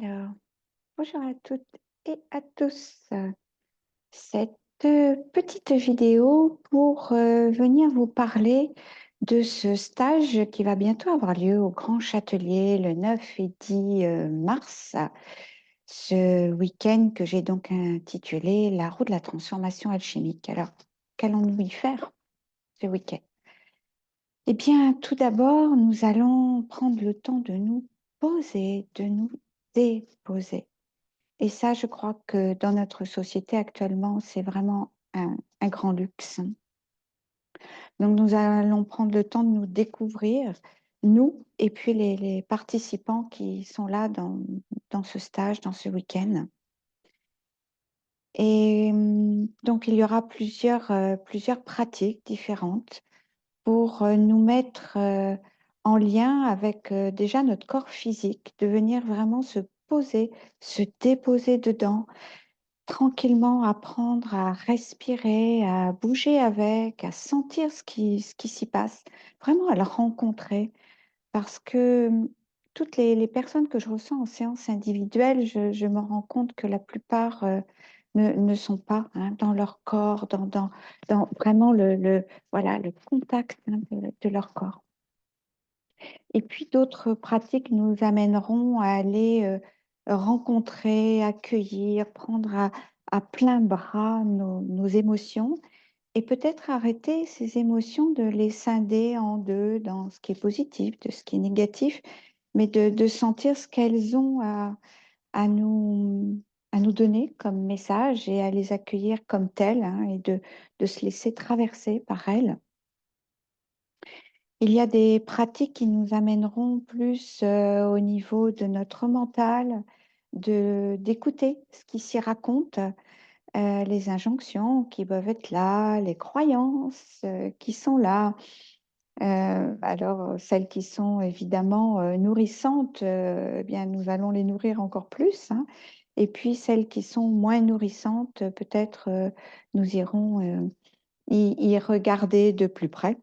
Alors, bonjour à toutes et à tous. Cette petite vidéo pour venir vous parler de ce stage qui va bientôt avoir lieu au Grand Châtelier le 9 et 10 mars. Ce week-end que j'ai donc intitulé La roue de la transformation alchimique. Alors, qu'allons-nous y faire ce week-end? Eh bien, tout d'abord, nous allons prendre le temps de nous poser, de nous déposer. Et ça, je crois que dans notre société actuellement, c'est vraiment un grand luxe. Donc, nous allons prendre le temps de nous découvrir, nous, et puis les participants qui sont là dans ce stage, dans ce week-end. Et donc, il y aura plusieurs pratiques différentes pour nous mettre en lien avec déjà notre corps physique, de venir vraiment se poser, se déposer dedans tranquillement apprendre à respirer, à bouger avec, à sentir ce qui s'y passe, vraiment à le rencontrer. Parce que toutes les personnes que je ressens en séance individuelle, je me rends compte que la plupart ne sont pas dans leur corps, dans vraiment voilà, le contact de leur corps. Et puis d'autres pratiques nous amèneront à aller rencontrer, accueillir, prendre à plein bras nos émotions et peut-être arrêter ces émotions de les scinder en deux dans ce qui est positif, de ce qui est négatif, mais de sentir ce qu'elles ont à à nous donner comme message et à les accueillir comme telles et de se laisser traverser par elles. Il y a des pratiques qui nous amèneront plus au niveau de notre mental, d'écouter ce qui s'y raconte, les injonctions qui peuvent être là, les croyances qui sont là. Alors, celles qui sont évidemment nourrissantes, eh bien, nous allons les nourrir encore plus, hein. Et puis, celles qui sont moins nourrissantes, peut-être nous irons y regarder de plus près.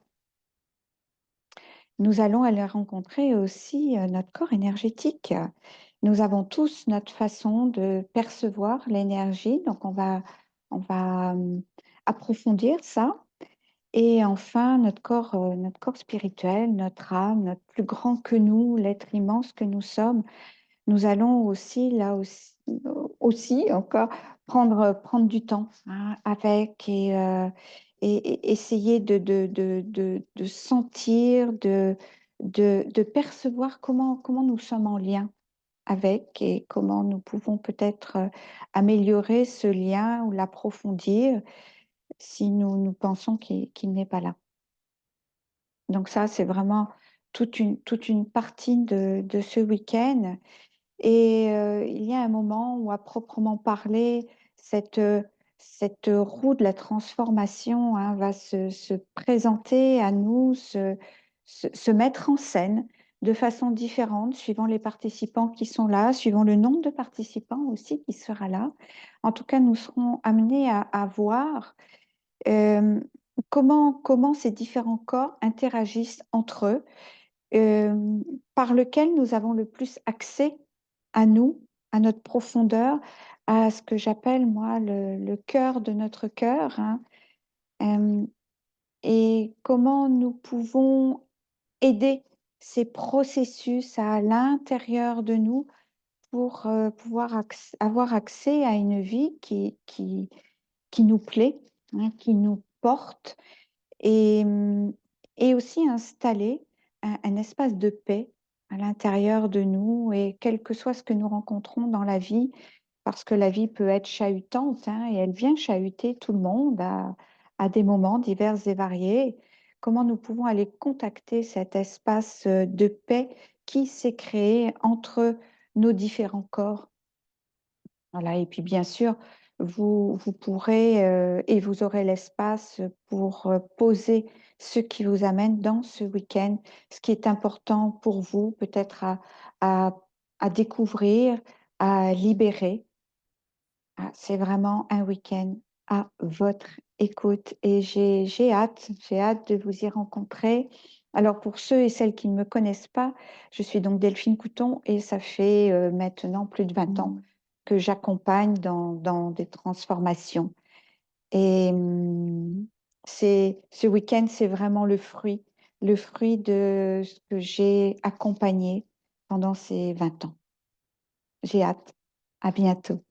Nous allons aller rencontrer aussi notre corps énergétique. Nous avons tous notre façon de percevoir l'énergie, donc on va approfondir ça. Et enfin, notre corps spirituel, notre âme, notre plus grand que nous, l'être immense que nous sommes, nous allons aussi, là aussi encore, prendre du temps avec et essayer de sentir, de percevoir comment nous sommes en lien avec et comment nous pouvons peut-être améliorer ce lien ou l'approfondir si nous pensons qu'il n'est pas là. Donc ça, c'est vraiment toute une partie de ce week-end. Et il y a un moment où, à proprement parler, cette roue de la transformation va se présenter à nous, se mettre en scène de façon différente, suivant les participants qui sont là, suivant le nombre de participants aussi qui sera là. En tout cas, nous serons amenés à voir euh, comment ces différents corps interagissent entre eux, euh, par lequel nous avons le plus accès à nous, à notre profondeur, à ce que j'appelle moi le cœur de notre cœur, euh, et comment nous pouvons aider ces processus à l'intérieur de nous pour pouvoir avoir accès à une vie qui nous plaît, qui nous porte et, et aussi installer un espace de paix à l'intérieur de nous et quel que soit ce que nous rencontrons dans la vie, parce que la vie peut être chahutante et elle vient chahuter tout le monde à des moments divers et variés. Comment nous pouvons aller contacter cet espace de paix qui s'est créé entre nos différents corps. Voilà, et puis bien sûr, vous pourrez et vous aurez l'espace pour poser ce qui vous amène dans ce week-end, ce qui est important pour vous, peut-être à, à découvrir, à libérer. C'est vraiment un week-end à votre écoute et j'ai hâte de vous y rencontrer Alors pour ceux et celles qui ne me connaissent pas, je suis donc Delphine Couton et ça fait maintenant plus de 20 ans que j'accompagne dans des transformations. Et ce week-end, c'est vraiment le fruit de ce que j'ai accompagné pendant ces 20 ans. J'ai hâte. À bientôt.